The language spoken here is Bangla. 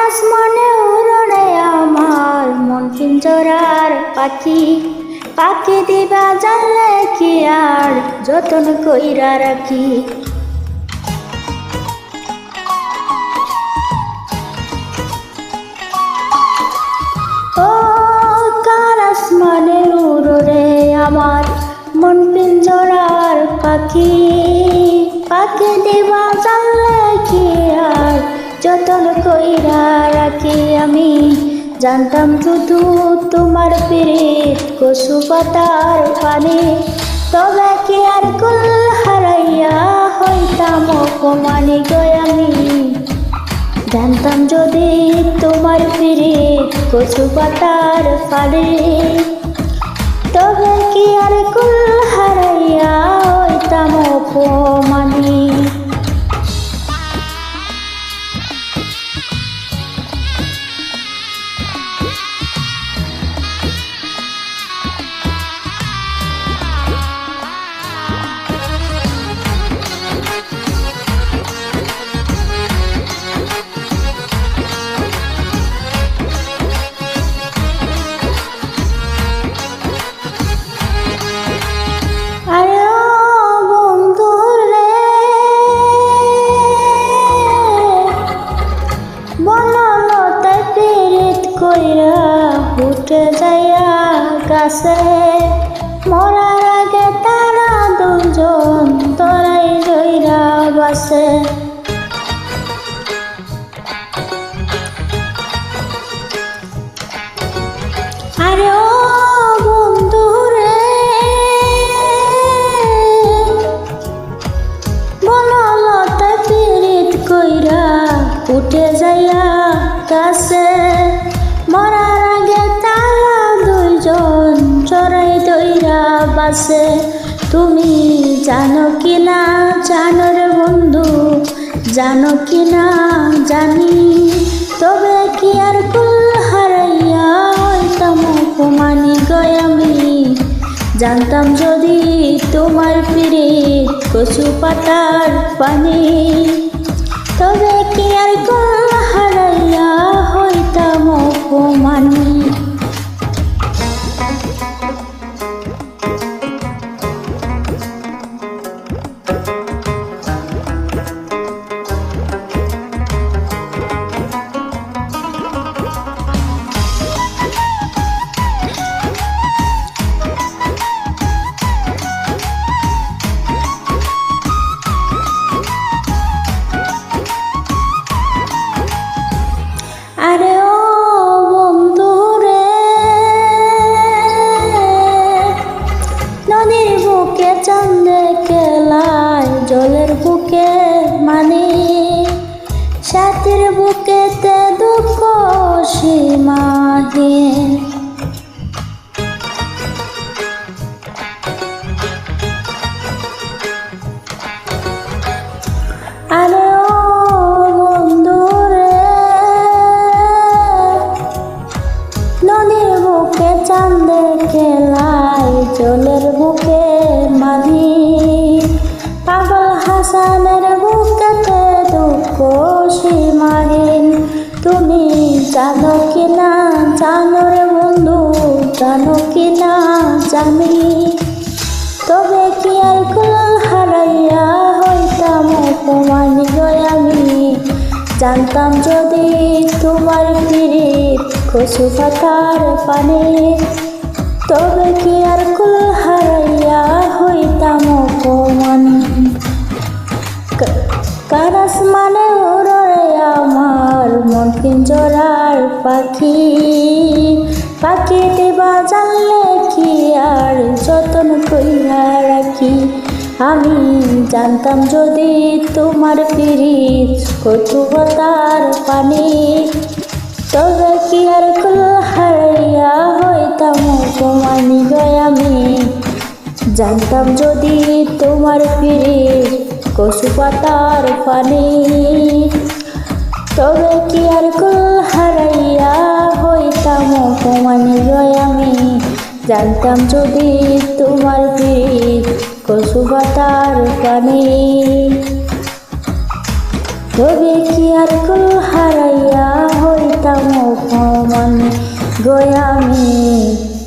আসমানে উড়ে আমার মন পিঞ্জরার পাখি, পাখি দিবা জানলে কি আর যতন কইরা রাখি। ও কার আসমানে উড়ে আমার মন পিঞ্জরার পাখি, পাখি দিবা জানলে কি আর যতন কইরা রাখি। আমি জানতাম শুধু তোমার পিরিত কচু পাতার পানি, তবে কি আর কুল হারাইয়া হইতাম অপমানি গো আমি। জানতাম যদি তোমার পিরিত কচু পাতার পানি, তবে কি আর কুল হারাইয়া হইতাম অপমানি। কইরা উঠে যাইয়া গাছে, মরার আগে তারা দুজন তরাই জইরা বাসে। আরে ও বন্ধু রে, বনলতা পিরিত কইরা উঠে যাইয়া গাছে, মরার আগে তারা দুইজন চড়াই দইরা বাসে। তুমি জানো কি না জানো রে বন্ধু, জানো কি না জানি, তবে কি আর কুল হারাইয়া হইতাম অপমানি গো আমি। জানতাম যদি তোমার পিরিত কচু পাতার পানি, তবে কি আর কুল হারাইয়া হইতাম অপমানি। আরে ও বন্ধু রে, নদীর বুকে চাঁদে কেলায় জলের বুকে মানে, সাথীর বুকেতে দুঃখ সীমাহীন। আরে ও বন্ধু রে, নদীর বুকে চাঁদে খেলায় জলের বুকে মাঝি, পাগল হাসানের বুকেতে দুঃখ সীমাহীন। তুমি জানো কি না জানো রে বন্ধু, জানো কি না জানি, তবে কি আর কুল হারাইয়া হইতাম অপমানি গো আমি। জানতাম যদি তোমার পিরিত কচু পাতার পানি, তবে কি আর কুল হারাইয়া হইতাম অপমানি। কার আসমানে উড়ে আমার মন পিঞ্জরার পাখি, পাখি দিবা জানলে কি আর যতন কইরা রাখি। আমি জানতাম যদি তোমার পিরিত কচু পাতার পানি, তবে কি আর কুল হারাইয়া হইতাম অপমানি গো আমি। জানতাম যদি তোমার পিরিত কচু পাতার পানি, তবে কি আর কুল হারাইয়া হইতাম অপমানি গো আমি। জানতাম যদি তোমার পিরিত কচু পাতার পানি, তবে কি আর কুল হারাইয়া হই গো আমি